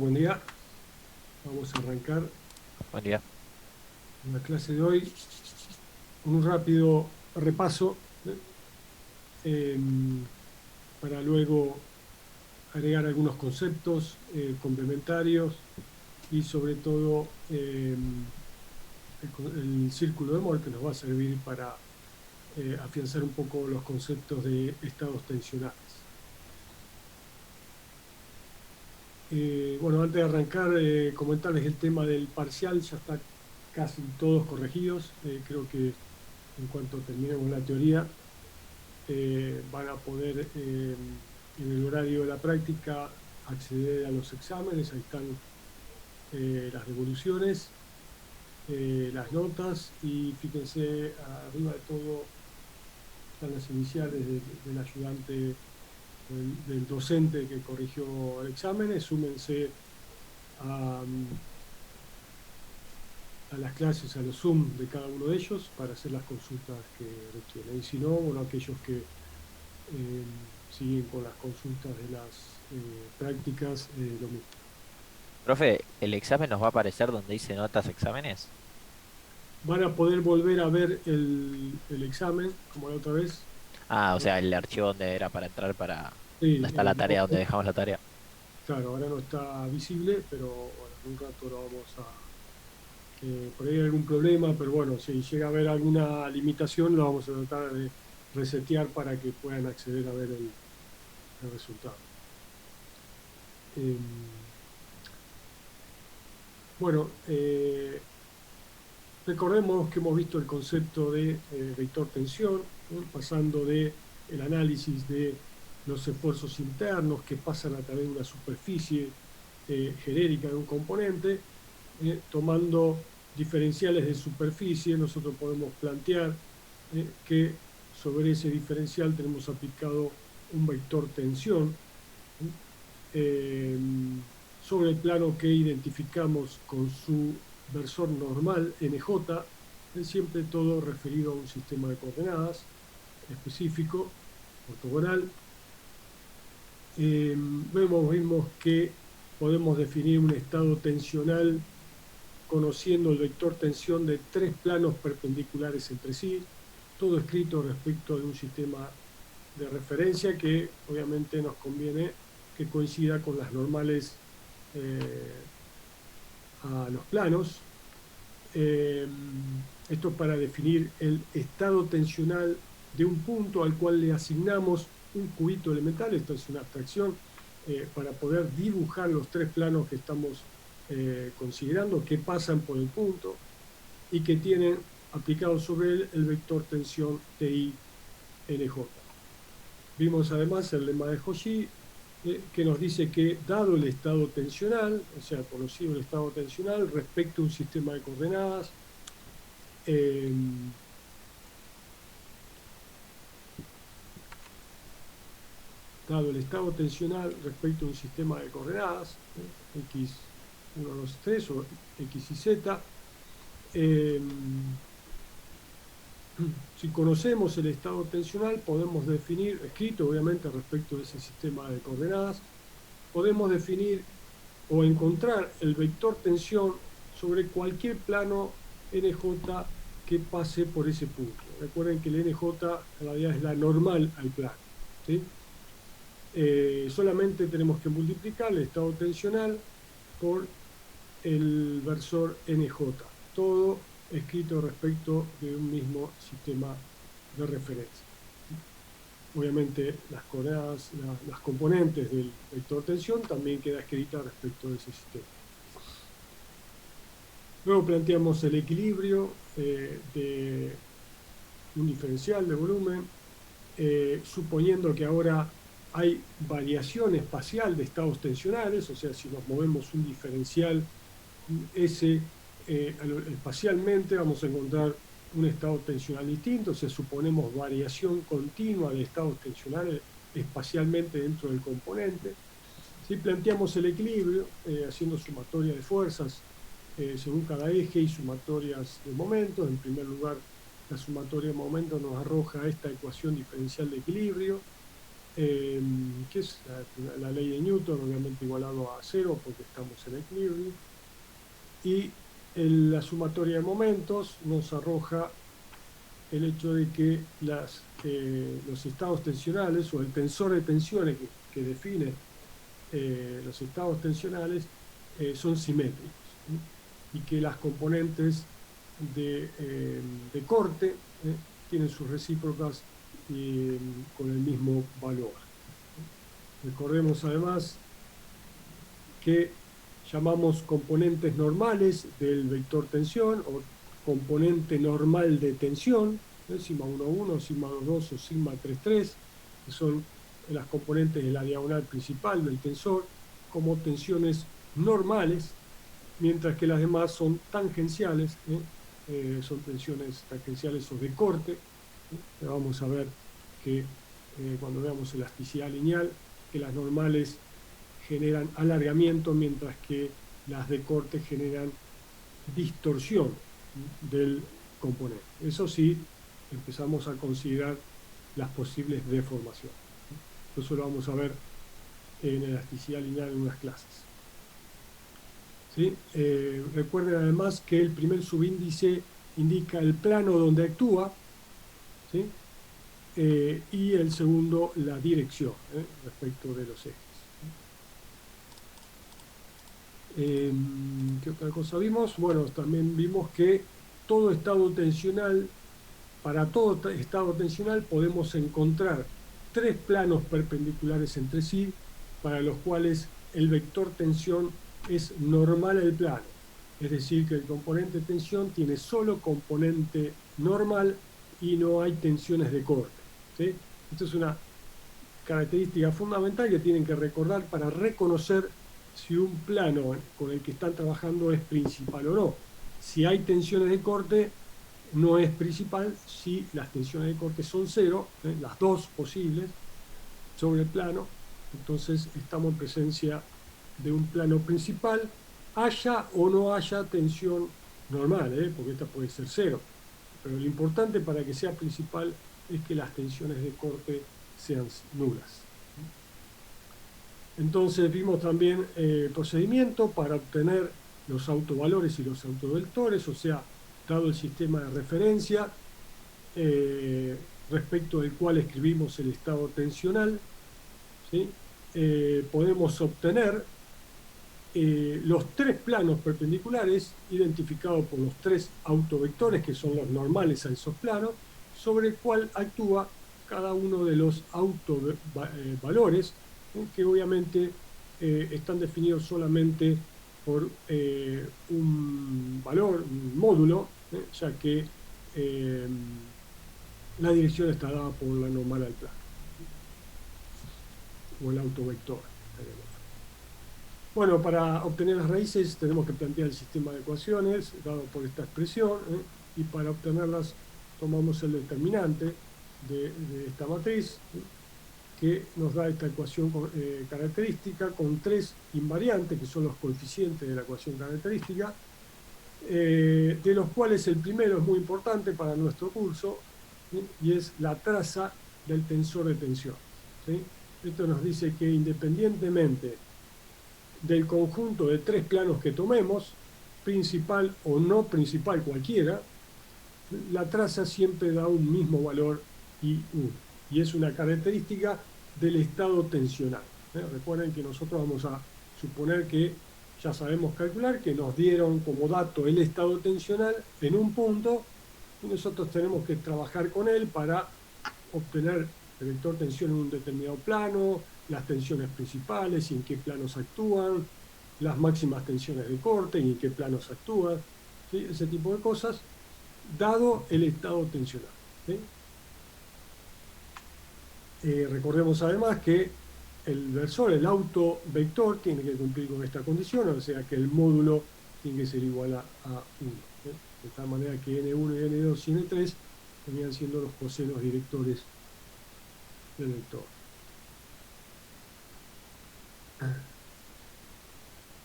Buen día. Vamos a arrancar Buen día. la clase de hoy con un rápido repaso em, para luego agregar algunos conceptos complementarios y sobre todo el círculo de Moll que nos va a servir para afianzar un poco los conceptos de estados tensionales. Bueno, antes de arrancar, comentarles el tema del parcial, ya está casi todos corregidos. Creo que en cuanto terminemos la teoría, van a poder en el horario de la práctica acceder a los exámenes. Ahí están las devoluciones, las notas y fíjense, arriba de todo están las iniciales del ayudante, del docente que corrigió el examen. Súmense a, a las clases, a los Zoom de cada uno de ellos para hacer las consultas que requieren. Y si no, bueno, aquellos que eh, siguen con las consultas de las prácticas, lo mismo. Profe, ¿el examen nos va a aparecer donde dice notas exámenes? Van a poder volver a ver el examen, como la otra vez. Ah, o sea, el archivo donde era para entrar para... Sí, ¿Dónde está la tarea? ¿Dónde dejamos la tarea? claro, ahora no está visible, pero bueno, en un rato lo vamos a... por ahí hay algún problema, pero bueno, si llega a haber alguna limitación, lo vamos a tratar de resetear para que puedan acceder a ver el resultado. Bueno, recordemos que hemos visto el concepto de vector tensión, ¿no? Pasando de el análisis de los esfuerzos internos que pasan a través de una superficie genérica de un componente, tomando diferenciales de superficie, nosotros podemos plantear que sobre ese diferencial tenemos aplicado un vector tensión, eh, sobre el plano que identificamos con su versor normal, NJ, es siempre todo referido a un sistema de coordenadas específico, ortogonal. Vimos que podemos definir un estado tensional conociendo el vector tensión de tres planos perpendiculares entre sí, todo escrito respecto de un sistema de referencia que obviamente nos conviene que coincida con las normales a los planos. Esto para definir el estado tensional de un punto al cual le asignamos un cubito elemental. Esto es una abstracción para poder dibujar los tres planos que estamos considerando, que pasan por el punto y que tienen aplicado sobre él el vector tensión TI-NJ. Vimos además el lema de Cauchy, que nos dice que dado el estado tensional, o sea, conocido el estado tensional respecto a un sistema de coordenadas, eh, dado el estado tensional respecto a un sistema de coordenadas, x1, 2, 3 o x y z, si conocemos el estado tensional, podemos definir, escrito obviamente respecto de ese sistema de coordenadas, podemos definir o encontrar el vector tensión sobre cualquier plano NJ que pase por ese punto. Recuerden que el NJ en realidad es la normal al plano, ¿sí? Solamente tenemos que multiplicar el estado tensional por el versor NJ, todo escrito respecto de un mismo sistema de referencia. Obviamente las coordenadas, las componentes del vector tensión también queda escrita respecto de ese sistema. Luego planteamos el equilibrio de un diferencial de volumen, suponiendo que ahora hay variación espacial de estados tensionales, o sea, si nos movemos un diferencial S espacialmente, vamos a encontrar un estado tensional distinto, o sea, suponemos variación continua de estados tensionales espacialmente dentro del componente. Si planteamos el equilibrio, haciendo sumatoria de fuerzas según cada eje y sumatorias de momentos, en primer lugar, la sumatoria de momentos nos arroja esta ecuación diferencial de equilibrio. eh, que es la ley de Newton, obviamente igualado a cero porque estamos en equilibrio, y la sumatoria de momentos nos arroja el hecho de que los estados tensionales o el tensor de tensiones que define los estados tensionales son simétricos, ¿sí? Y que las componentes de corte tienen sus recíprocas con el mismo valor. Recordemos además que llamamos componentes normales del vector tensión o componente normal de tensión, sigma 1,1, sigma 2,2 o sigma 3,3, que son las componentes de la diagonal principal del tensor, como tensiones normales, mientras que las demás son tangenciales, son tensiones tangenciales o de corte. Vamos a ver que cuando veamos elasticidad lineal, que las normales generan alargamiento, mientras que las de corte generan distorsión del componente. Eso sí, empezamos a considerar las posibles deformaciones. Eso lo vamos a ver en elasticidad lineal en unas clases. ¿Sí? Recuerden además que el primer subíndice indica el plano donde actúa, ¿sí? Y el segundo la dirección respecto de los ejes. ¿Qué otra cosa vimos? Bueno, también vimos que todo estado tensional, para todo estado tensional podemos encontrar tres planos perpendiculares entre sí, para los cuales el vector tensión es normal al plano. Es decir, que el componente tensión tiene solo componente normal y no hay tensiones de corte, ¿sí? Esto es una característica fundamental que tienen que recordar para reconocer si un plano con el que están trabajando es principal o no. Si hay tensiones de corte, no es principal. Si las tensiones de corte son cero, las dos posibles sobre el plano, entonces estamos en presencia de un plano principal, haya o no haya tensión normal, porque esta puede ser cero. Pero lo importante para que sea principal es que las tensiones de corte sean nulas. Entonces vimos también el procedimiento para obtener los autovalores y los autovectores, o sea, dado el sistema de referencia respecto del cual escribimos el estado tensional, ¿sí? Podemos obtener los tres planos perpendiculares identificados por los tres autovectores, que son los normales a esos planos, sobre el cual actúa cada uno de los autovalores, que obviamente están definidos solamente por un valor, un módulo, ya que la dirección está dada por la normal al plano, o el autovector. Bueno, para obtener las raíces tenemos que plantear el sistema de ecuaciones dado por esta expresión, y para obtenerlas tomamos el determinante de esta matriz, que nos da esta ecuación característica con tres invariantes, que son los coeficientes de la ecuación característica, de los cuales el primero es muy importante para nuestro curso, ¿sí? Y es la traza del tensor de tensión, ¿sí? Esto nos dice que independientemente del conjunto de tres planos que tomemos, principal o no principal cualquiera, la traza siempre da un mismo valor I1, y es una característica del estado tensional. Recuerden que nosotros vamos a suponer que ya sabemos calcular, que nos dieron como dato el estado tensional en un punto, y nosotros tenemos que trabajar con él para obtener el vector tensión en un determinado plano, las tensiones principales y en qué planos actúan, las máximas tensiones de corte y en qué planos actúan, ¿sí? Ese tipo de cosas, dado el estado tensional, ¿sí? Recordemos además que el versor, el autovector, tiene que cumplir con esta condición, o sea que el módulo tiene que ser igual a 1. De tal manera que N1 y N2 y N3 venían siendo los cosenos directores del vector.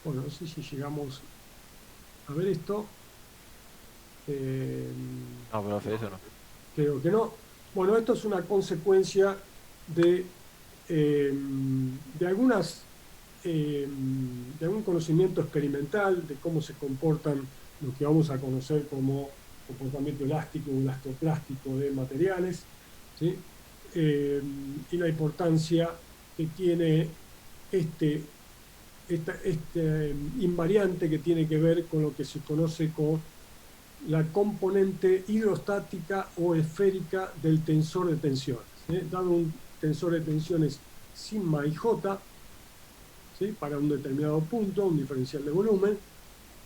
Bueno, no sé si llegamos a ver esto. No, profe, eso no. Creo que no. Bueno, esto es una consecuencia de eh, de de algún conocimiento experimental de cómo se comportan lo que vamos a conocer como comportamiento elástico o elastoplástico de materiales, ¿sí? Y la importancia que tiene este, invariante que tiene que ver con lo que se conoce como la componente hidrostática o esférica del tensor de tensiones. Dado un tensor de tensiones sigma y j, ¿sí? Para un determinado punto, un diferencial de volumen,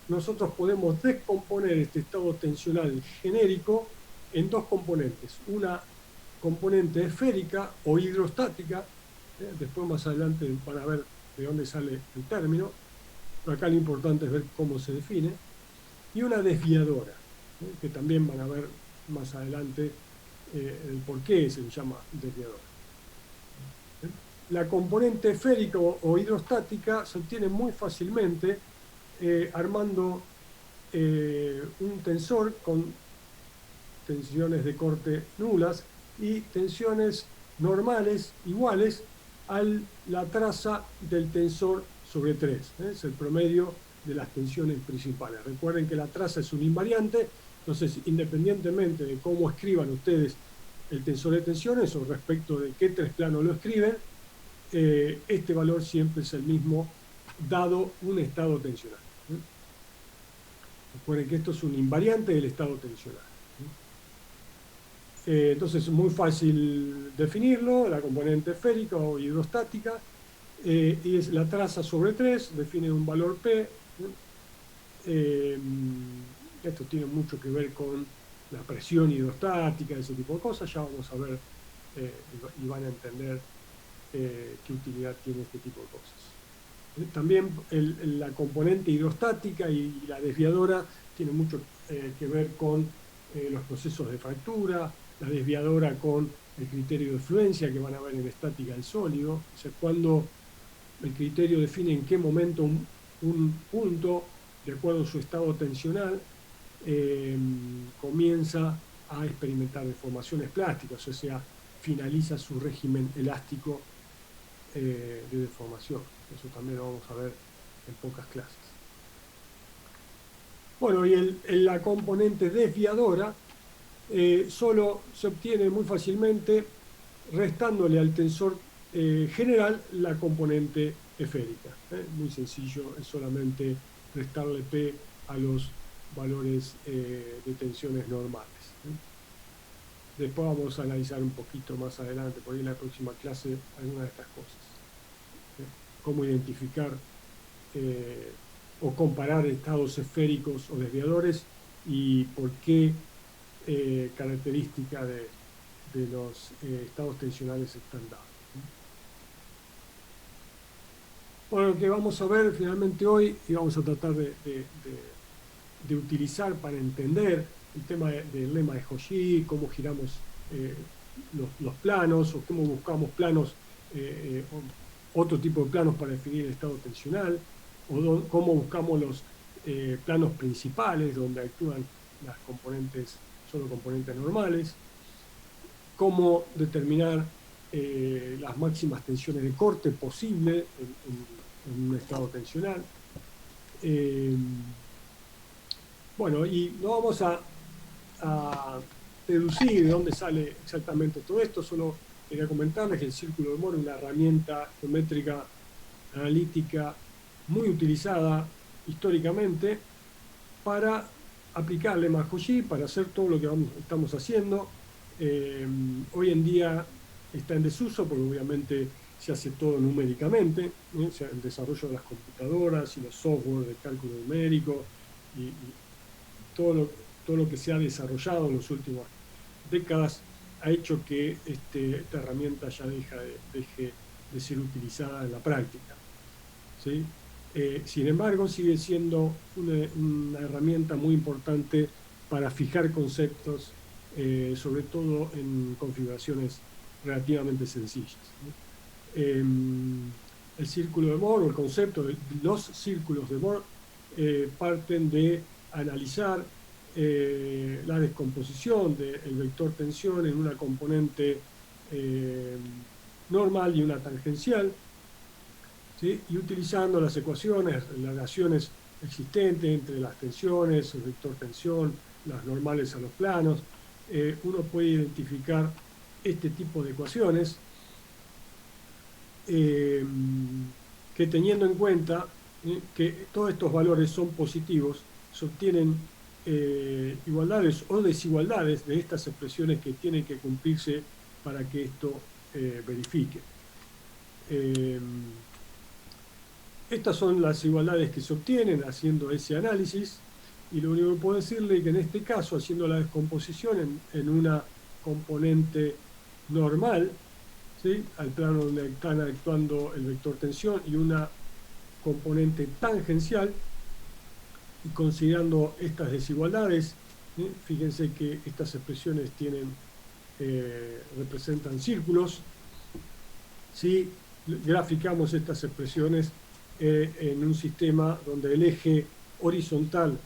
nosotros podemos descomponer este estado tensional genérico en dos componentes. Una componente esférica o hidrostática, después más adelante van a ver de dónde sale el término, pero acá lo importante es ver cómo se define, y una desviadora, que también van a ver más adelante el por qué se le llama desviadora. La componente esférica o hidrostática se obtiene muy fácilmente armando un tensor con tensiones de corte nulas y tensiones normales iguales a la traza del tensor sobre 3. Es el promedio de las tensiones principales. Recuerden que la traza es un invariante, entonces independientemente de cómo escriban ustedes el tensor de tensiones o respecto de qué tres planos lo escriben, este valor siempre es el mismo dado un estado tensional. Recuerden que esto es un invariante del estado tensional. Entonces es muy fácil definirlo, la componente esférica o hidrostática, y es la traza sobre 3, define un valor P. Esto tiene mucho que ver con la presión hidrostática, ese tipo de cosas, ya vamos a ver y van a entender qué utilidad tiene este tipo de cosas. También la componente hidrostática y la desviadora tiene mucho que ver con los procesos de fractura, la desviadora con el criterio de fluencia que van a ver en estática del sólido, o sea, cuando el criterio define en qué momento un punto, de acuerdo a su estado tensional, comienza a experimentar deformaciones plásticas, o sea, finaliza su régimen elástico de deformación. Eso también lo vamos a ver en pocas clases. Bueno, y la componente desviadora solo se obtiene muy fácilmente restándole al tensor general la componente esférica. Muy sencillo, es solamente restarle P a los valores de tensiones normales. Después vamos a analizar un poquito más adelante, por ahí en la próxima clase, algunas de estas cosas. Cómo identificar o comparar estados esféricos o desviadores y por qué característica de los estados tensionales están dados. Bueno, lo que vamos a ver finalmente hoy y vamos a tratar de utilizar para entender el tema del lema de Cauchy, cómo giramos los planos o cómo buscamos planos, otro tipo de planos para definir el estado tensional, o cómo buscamos los planos principales donde actúan las componentes, solo componentes normales, cómo determinar las máximas tensiones de corte posible en un estado tensional. Bueno, y no vamos a deducir de dónde sale exactamente todo esto, solo quería comentarles que el círculo de Moore es una herramienta geométrica analítica muy utilizada históricamente para aplicarle a Cauchy, para hacer todo lo que estamos haciendo. Hoy en día está en desuso porque obviamente se hace todo numéricamente, o sea, el desarrollo de las computadoras y los software de cálculo numérico y todo lo que se ha desarrollado en las últimas décadas ha hecho que esta herramienta ya deje de ser utilizada en la práctica, ¿sí? Sin embargo, sigue siendo una herramienta muy importante para fijar conceptos, sobre todo en configuraciones relativamente sencillas, ¿no? El círculo de Moore, o el concepto de los círculos de Moore, parten de analizar la descomposición del vector tensión en una componente normal y una tangencial, ¿sí? Y utilizando las ecuaciones, las relaciones existentes entre las tensiones, el vector tensión, las normales a los planos, uno puede identificar este tipo de ecuaciones eh, que, teniendo en cuenta que todos estos valores son positivos, se obtienen igualdades o desigualdades de estas expresiones que tienen que cumplirse para que esto verifique. Estas son las igualdades que se obtienen haciendo ese análisis, y lo único que puedo decirle es que en este caso, haciendo la descomposición en una componente normal, ¿sí?, al plano donde están actuando el vector tensión, y una componente tangencial, y considerando estas desigualdades, ¿sí?, fíjense que estas expresiones representan círculos. Si graficamos estas expresiones en un sistema donde el eje horizontal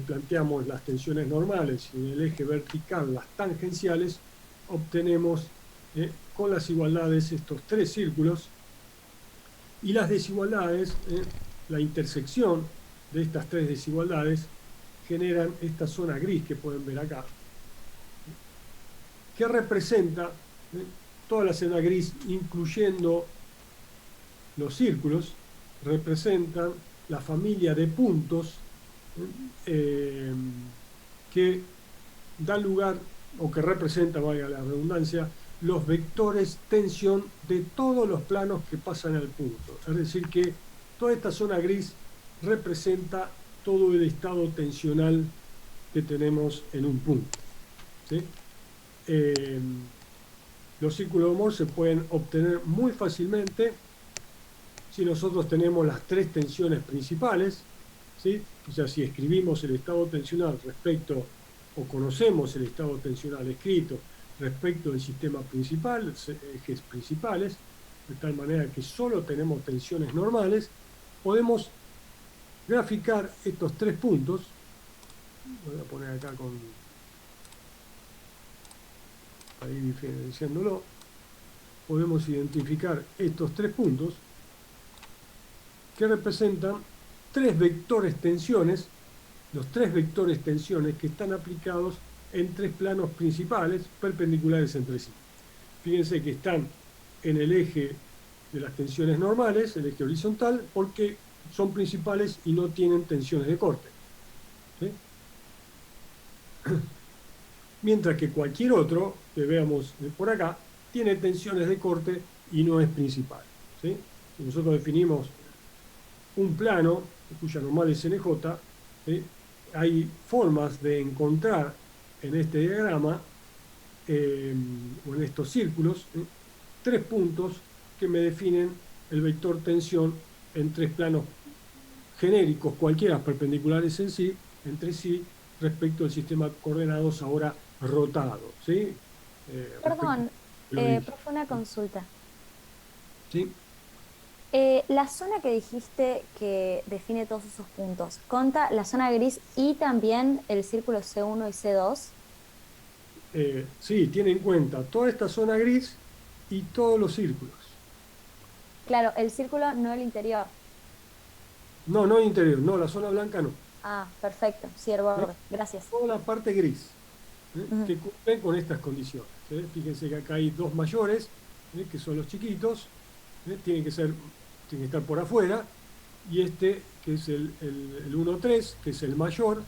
planteamos las tensiones normales y en el eje vertical las tangenciales, obtenemos con las igualdades estos tres círculos, y las desigualdades, la intersección de estas tres desigualdades, generan esta zona gris que pueden ver acá, que representa toda la zona gris, incluyendo los círculos, representan la familia de puntos que dan lugar, o que representa, valga la redundancia, los vectores tensión de todos los planos que pasan al punto. Es decir, que toda esta zona gris representa todo el estado tensional que tenemos en un punto, ¿sí? Los círculos de Mohs se pueden obtener muy fácilmente si nosotros tenemos las tres tensiones principales, ¿sí? O sea, si escribimos el estado tensional respecto, o conocemos el estado tensional escrito respecto del sistema principal, ejes principales, de tal manera que solo tenemos tensiones normales, podemos graficar estos tres puntos. Voy a poner acá para ir diferenciándolo. Podemos identificar estos tres puntos que representan tres vectores tensiones, los tres vectores tensiones que están aplicados en tres planos principales perpendiculares entre sí. Fíjense que están en el eje de las tensiones normales, el eje horizontal, porque son principales y no tienen tensiones de corte, ¿sí? Mientras que cualquier otro que veamos por acá tiene tensiones de corte y no es principal, ¿sí? Si nosotros definimos un plano cuya normal es NJ, ¿sí?, hay formas de encontrar en este diagrama o en estos círculos, ¿sí?, tres puntos que me definen el vector tensión en tres planos genéricos, cualquiera perpendiculares entre sí, respecto al sistema de coordenados ahora rotado, ¿sí? Perdón, profe, una consulta. ¿Sí? La zona que dijiste que define todos esos puntos, ¿conta la zona gris y también el círculo C1 y C2? Sí, tiene en cuenta toda esta zona gris y todos los círculos. Claro, el círculo, no el interior. No, no el interior, no, la zona blanca no. Ah, perfecto, sí, el borde. Gracias. Toda la parte gris, que cumplen con estas condiciones. Fíjense que acá hay dos mayores, que son los chiquitos, tienen que estar por afuera, y este, que es el 1,3, que es el mayor,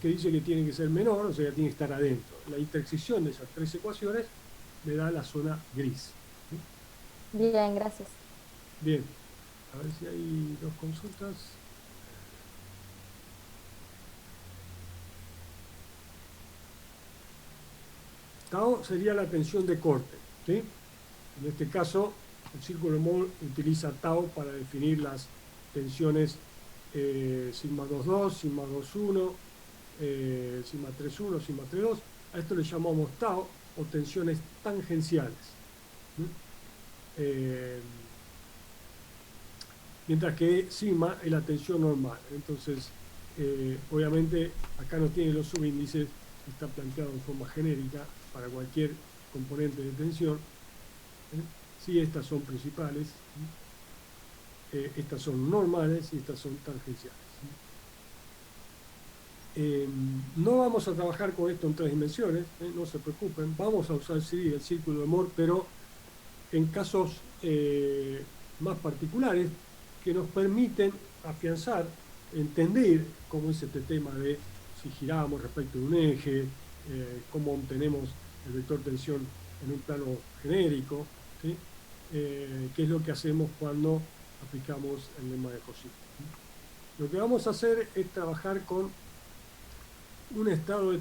que dice que tiene que ser menor, o sea, tiene que estar adentro. La intersección de esas tres ecuaciones me da la zona gris. Bien, gracias. Bien, a ver si hay dos consultas. Tau sería la tensión de corte, ¿sí? En este caso, el círculo Mohr utiliza tau para definir las tensiones sigma 2,2, sigma 2,1, sigma 3,1, sigma 3,2. A esto le llamamos tau o tensiones tangenciales. Mientras que sigma es la tensión normal. Entonces, obviamente, acá no tiene los subíndices, está planteado en forma genérica para cualquier componente de tensión. Sí, estas son principales, estas son normales y estas son tangenciales. No vamos a trabajar con esto en 3 dimensiones, no se preocupen, vamos a usar sí el círculo de Moore, pero en casos más particulares que nos permiten afianzar, entender cómo es este tema de si giramos respecto de un eje, cómo obtenemos el vector tensión en un plano genérico, ¿sí? Qué es lo que hacemos cuando aplicamos el lema de Cauchy. Lo que vamos a hacer es trabajar con un estado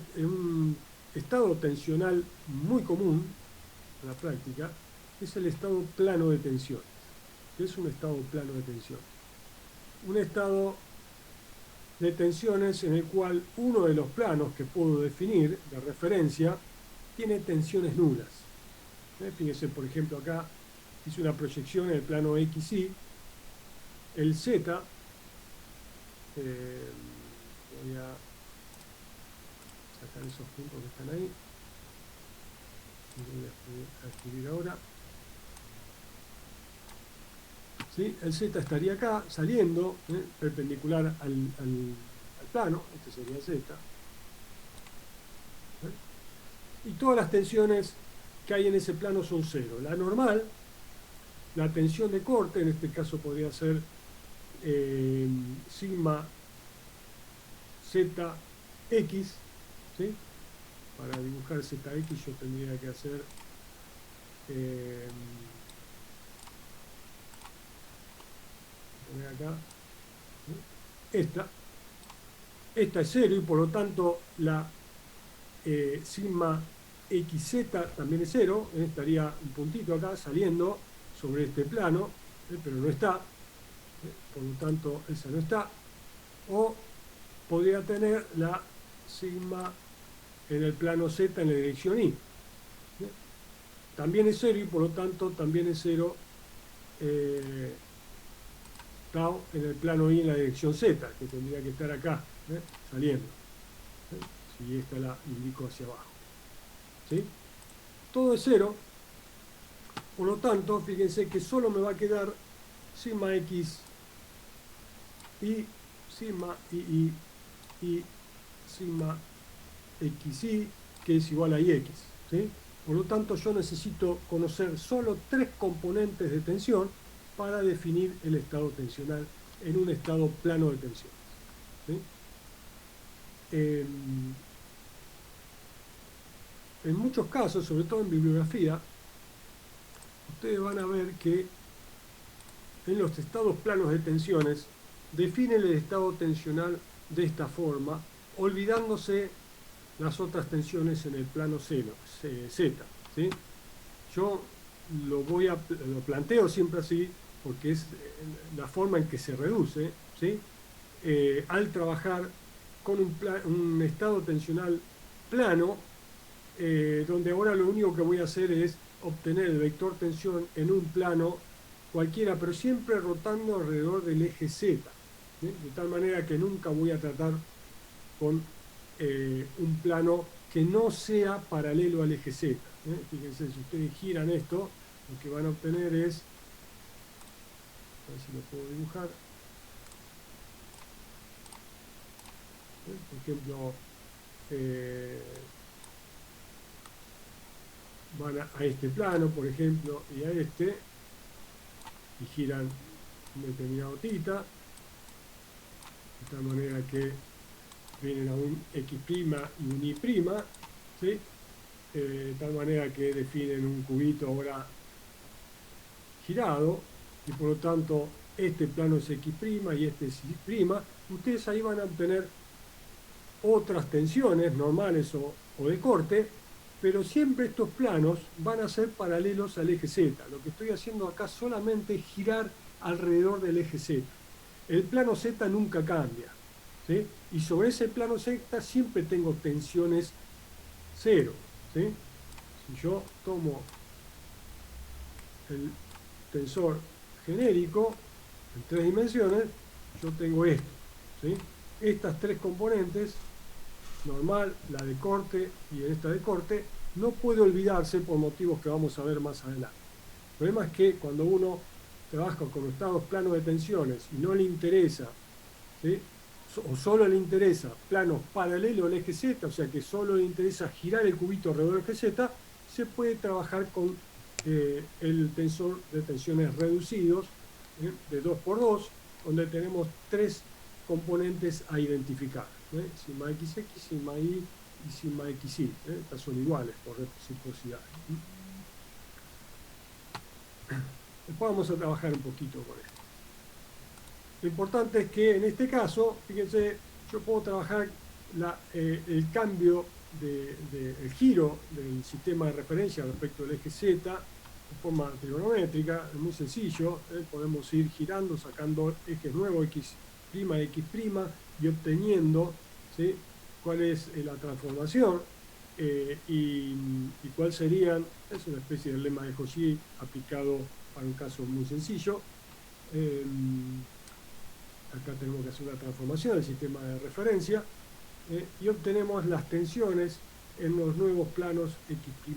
tensional muy común en la práctica, es el estado plano de tensiones. ¿Qué es un estado plano de tensiones? Un estado de tensiones en el cual uno de los planos que puedo definir de referencia tiene tensiones nulas. Fíjense, por ejemplo, acá hice una proyección en el plano XY, el Z, voy a sacar esos puntos que están ahí, voy a escribir ahora. ¿Sí? El Z estaría acá, saliendo, perpendicular al plano, este sería el Z. Y todas las tensiones que hay en ese plano son cero. La normal, la tensión de corte, en este caso podría ser sigma ZX, ¿sí? Para dibujar ZX yo tendría que hacer poner acá, esta es cero y por lo tanto la sigma XZ también es cero, estaría un puntito acá saliendo sobre este plano, pero no está, por lo tanto esa no está, o podría tener la sigma en el plano Z en la dirección Y. También es cero y por lo tanto también es cero tau en el plano Y en la dirección Z, que tendría que estar acá, saliendo. Si esta la indico hacia abajo. ¿Sí? Todo es cero, por lo tanto, fíjense que solo me va a quedar sigma X y sigma y sigma XY, que es igual a IX. ¿Sí? Por lo tanto, yo necesito conocer solo 3 componentes de tensión para definir el estado tensional en un estado plano de tensiones. ¿Sí? En muchos casos, sobre todo en bibliografía, ustedes van a ver que en los estados planos de tensiones definen el estado tensional de esta forma, olvidándose las otras tensiones en el plano Z. ¿Sí? Yo lo planteo siempre así, porque es la forma en que se reduce, ¿sí? Al trabajar con un estado tensional plano, donde ahora lo único que voy a hacer es obtener el vector tensión en un plano cualquiera, pero siempre rotando alrededor del eje Z, ¿sí? De tal manera que nunca voy a tratar con un plano que no sea paralelo al eje Z. Fíjense, si ustedes giran esto, lo que van a obtener es, a ver si lo puedo dibujar, por ejemplo, van a este plano, por ejemplo, y a este, y giran un determinado θ, de tal manera que vienen a un X' y un Y', ¿sí? De tal manera que definen un cubito ahora girado, y por lo tanto este plano es X' y este es Y'. Ustedes ahí van a obtener otras tensiones normales o de corte, pero siempre estos planos van a ser paralelos al eje Z. Lo que estoy haciendo acá solamente es girar alrededor del eje Z. El plano Z nunca cambia, ¿sí? Y sobre ese plano Z siempre tengo tensiones cero, ¿sí? Si yo tomo el tensor genérico en 3 dimensiones, yo tengo esto, ¿sí? Estas 3 componentes, normal, la de corte y esta de corte, no puede olvidarse por motivos que vamos a ver más adelante. problema es que cuando uno trabaja con estados planos de tensiones y no le interesa, ¿sí? O solo le interesa planos paralelos al eje Z, o sea que solo le interesa girar el cubito alrededor del eje Z, se puede trabajar con el tensor de tensiones reducidos, de 2×2, donde tenemos 3 componentes a identificar, sigma XX, sigma Y y sigma XY. Estas son iguales por reciprocidad. Después vamos a trabajar un poquito con esto. Lo importante es que en este caso, fíjense, yo puedo trabajar el cambio el giro del sistema de referencia respecto del eje Z de forma trigonométrica. Es muy sencillo, podemos ir girando, sacando ejes nuevos, X', X', y obteniendo, ¿sí?, cuál es la transformación y cuál serían. Es una especie de lema de Cauchy aplicado para un caso muy sencillo. Acá tenemos que hacer una transformación del sistema de referencia y obtenemos las tensiones en los nuevos planos X' y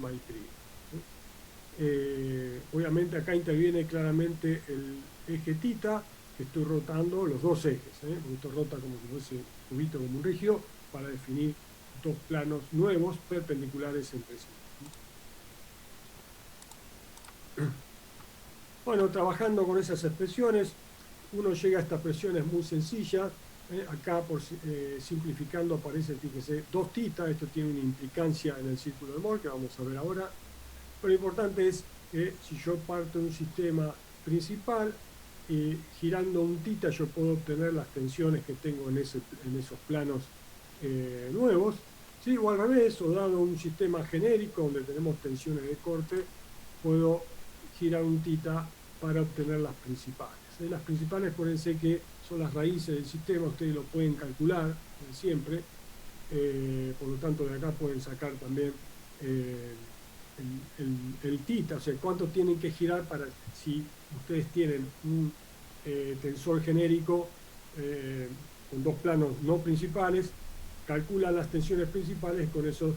Y'. Obviamente acá interviene claramente el eje θ, que estoy rotando los dos ejes, porque esto rota como si fuese cubito, como un rígido, para definir dos planos nuevos perpendiculares entre sí. Bueno, trabajando con esas expresiones, uno llega a estas expresiones muy sencillas. Acá, simplificando, aparece, fíjese, 2θ. Esto tiene una implicancia en el círculo de Moore, que vamos a ver ahora. Pero lo importante es que si yo parto de un sistema principal, girando un θ, yo puedo obtener las tensiones que tengo en esos planos nuevos. ¿Sí? O al revés, o dado un sistema genérico donde tenemos tensiones de corte, puedo girar un θ para obtener las principales. Las principales, acuérdense que son las raíces del sistema, ustedes lo pueden calcular siempre, por lo tanto de acá pueden sacar también el θ, o sea, cuánto tienen que girar para, si ustedes tienen un tensor genérico con dos planos no principales, calculan las tensiones principales, con eso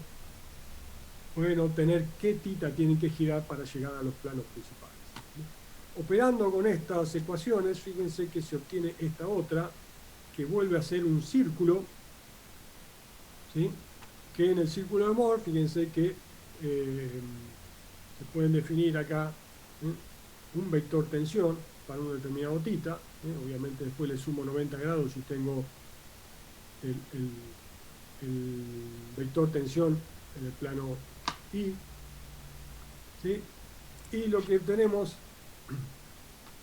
pueden obtener qué θ tienen que girar para llegar a los planos principales. Operando con estas ecuaciones, fíjense que se obtiene esta otra, que vuelve a ser un círculo, ¿sí?, que en el círculo de Moore, fíjense que se pueden definir acá un vector tensión para un determinado θ. Obviamente después le sumo 90 grados y tengo el vector tensión en el plano Y, ¿sí? Y lo que tenemos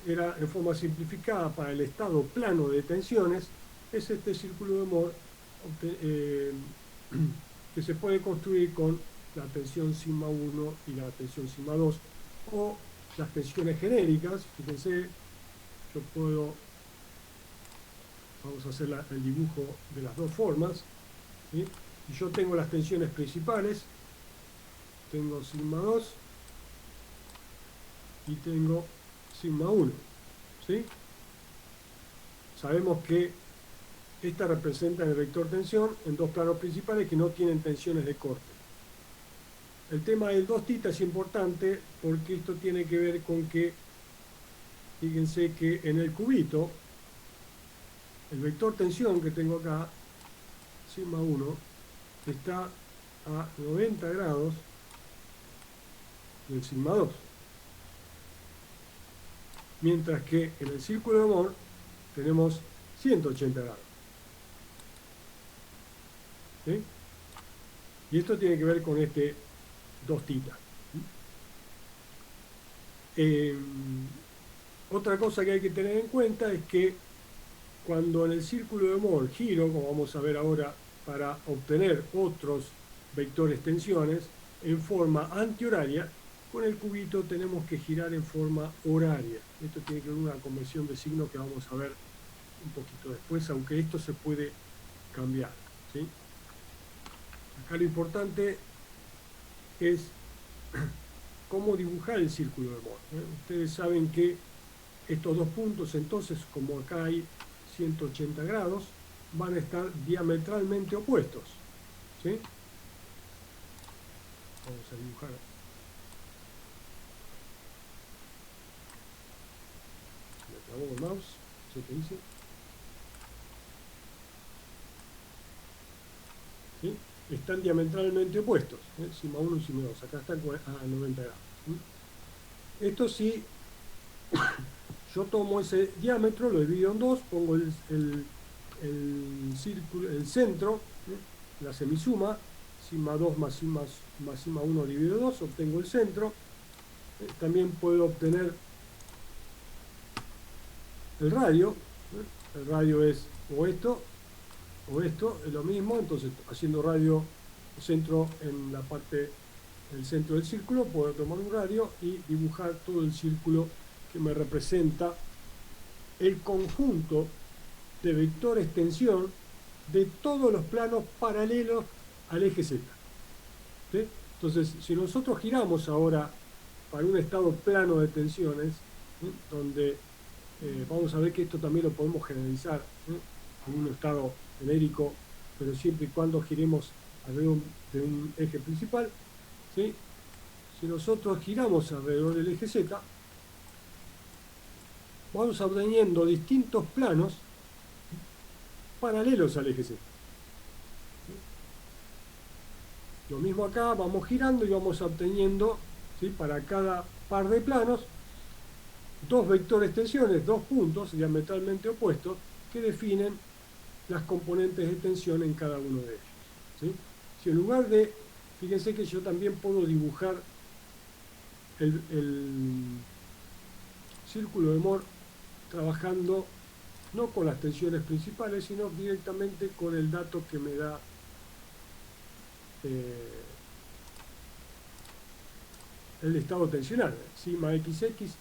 era, en forma simplificada, para el estado plano de tensiones, es este círculo de Moore que se puede construir con la tensión sigma 1 y la tensión sigma 2, o las tensiones genéricas. Fíjense, yo puedo, vamos a hacer el dibujo de las dos formas, ¿sí? Y yo tengo las tensiones principales, tengo sigma 2 y tengo sigma 1, ¿sí? Sabemos que esta representa el vector tensión en dos planos principales que no tienen tensiones de corte. El tema del 2θ es importante porque esto tiene que ver con que, fíjense que en el cubito, el vector tensión que tengo acá, sigma 1, está a 90 grados del sigma 2. Mientras que en el círculo de Moore tenemos 180 grados. ¿Sí? Y esto tiene que ver con este 2θ. Otra cosa que hay que tener en cuenta es que cuando en el círculo de Moore giro, como vamos a ver ahora, para obtener otros vectores tensiones en forma antihoraria, con el cubito tenemos que girar en forma horaria. Esto tiene que ver con una convención de signos que vamos a ver un poquito después, aunque esto se puede cambiar, ¿sí? Acá lo importante es cómo dibujar el círculo de Moore. Ustedes saben que estos dos puntos, entonces, como acá hay 180 grados, van a estar diametralmente opuestos, ¿sí? Vamos a dibujar. trabó el mouse, no sé qué hice. ¿Sí? Están diametralmente opuestos, sigma 1 y sigma 2, acá están a 90 grados. Esto sí, yo tomo ese diámetro, lo divido en dos, pongo el círculo, el centro, la semisuma, sigma 2 más sigma 1 dividido 2, obtengo el centro. También puedo obtener el radio. El radio es o esto, es lo mismo. Entonces, haciendo radio centro en la parte del centro del círculo, puedo tomar un radio y dibujar todo el círculo que me representa el conjunto de vectores tensión de todos los planos paralelos al eje Z. ¿Sí? Entonces, si nosotros giramos ahora para un estado plano de tensiones, ¿sí? Donde vamos a ver que esto también lo podemos generalizar, ¿sí? En un estado genérico, pero siempre y cuando giremos alrededor de un eje principal, ¿sí? Si nosotros giramos alrededor del eje Z, vamos obteniendo distintos planos paralelos al eje Z. Lo mismo acá, vamos girando y vamos obteniendo, ¿sí? Para cada par de planos, dos vectores tensiones, dos puntos diametralmente opuestos que definen las componentes de tensión en cada uno de ellos. ¿Sí? Si en lugar de, fíjense que yo también puedo dibujar el círculo de Moore trabajando no con las tensiones principales, sino directamente con el dato que me da el estado tensional, sigma XX.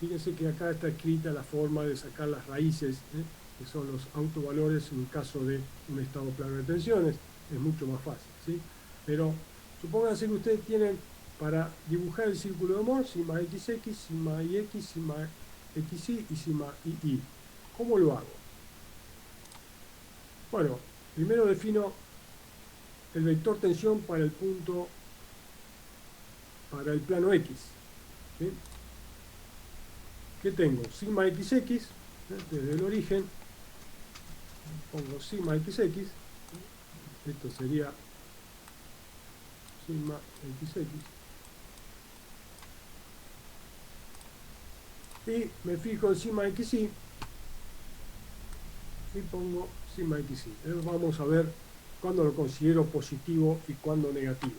Fíjense que acá está escrita la forma de sacar las raíces, que son los autovalores en el caso de un estado plano de tensiones. Es mucho más fácil, ¿sí? Pero supónganse que ustedes tienen para dibujar el círculo de Moore sigma XX, sigma IX, sigma XY y sigma II. ¿Cómo lo hago? Bueno, primero defino el vector tensión para el punto, para el plano X. ¿Sí? ¿Qué tengo? Sigma XX, desde el origen, pongo sigma XX, esto sería sigma XX, y me fijo en sigma XY y pongo sigma XY. Vamos a ver cuándo lo considero positivo y cuándo negativo.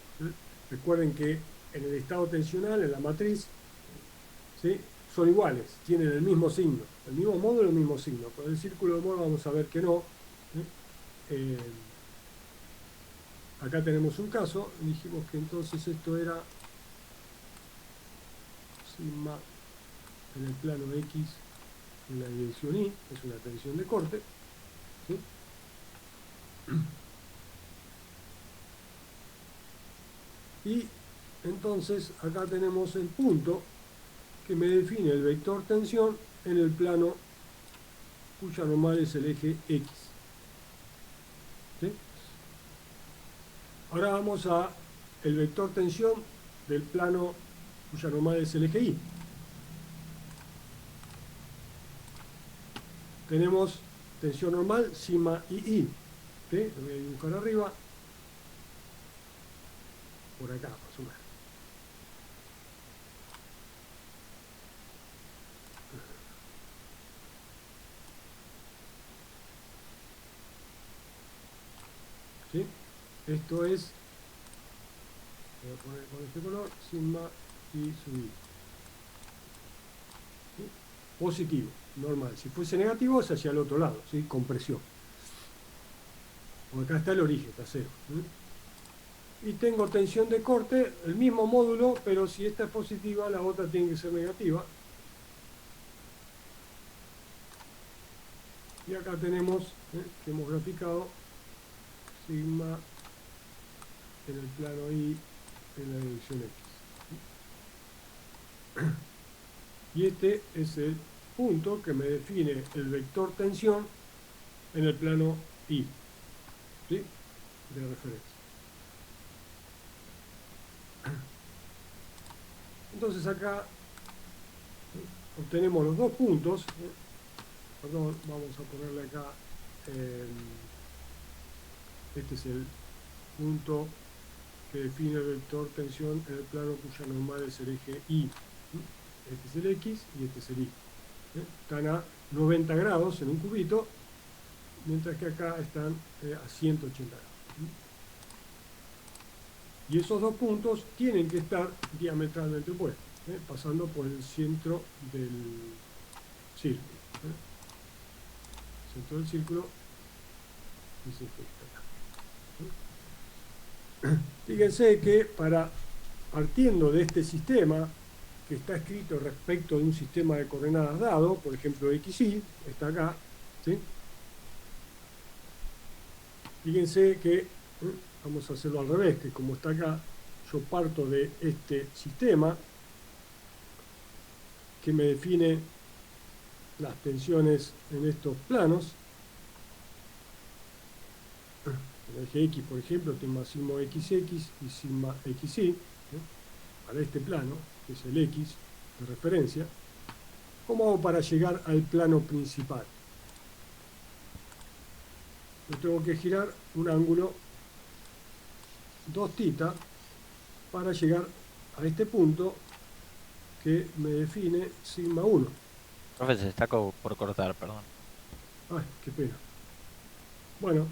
Recuerden que en el estado tensional, en la matriz, ¿sí? Son iguales, tienen el mismo signo, el mismo módulo, el mismo signo. Con el círculo de Moore vamos a ver que no. Acá tenemos un caso, dijimos que entonces esto era sigma en el plano X en la dirección Y, es una tensión de corte. ¿Sí? Y entonces acá tenemos el punto que me define el vector tensión en el plano cuya normal es el eje X. ¿Sí? Ahora vamos a el vector tensión del plano cuya normal es el eje Y. Tenemos tensión normal sigma II. ¿Sí? Lo voy a dibujar arriba, por acá más o menos. ¿Sí? Esto es, voy a poner con este color, sigma I sub I. ¿Sí? Positivo, normal. Si fuese negativo es hacia el otro lado, ¿sí? Compresión. Porque acá está el origen, está cero. ¿Sí? Y tengo tensión de corte, el mismo módulo, pero si esta es positiva, la otra tiene que ser negativa. Y acá tenemos, que hemos graficado, sigma en el plano Y en la dirección X. Y este es el punto que me define el vector tensión en el plano Y, ¿sí? De referencia. Entonces acá obtenemos los dos puntos, perdón, vamos a ponerle acá, este es el punto que define el vector tensión en el plano cuya normal es el eje Y. Este es el X y este es el Y. Están a 90 grados en un cubito, mientras que acá están a 180 grados. Y esos dos puntos tienen que estar diametralmente opuestos, pasando por el centro del círculo. El centro del círculo es este de acá. Fíjense que partiendo de este sistema que está escrito respecto de un sistema de coordenadas dado, por ejemplo XY, está acá, ¿sí? Fíjense que vamos a hacerlo al revés, que como está acá, yo parto de este sistema que me define las tensiones en estos planos. En el eje X, por ejemplo, tengo sigma XX y sigma XY, para este plano, que es el X de referencia. ¿Cómo hago para llegar al plano principal? Yo tengo que girar un ángulo 2θ para llegar a este punto que me define sigma 1. Profe, se está por cortar, perdón. Ay, qué pena. Bueno,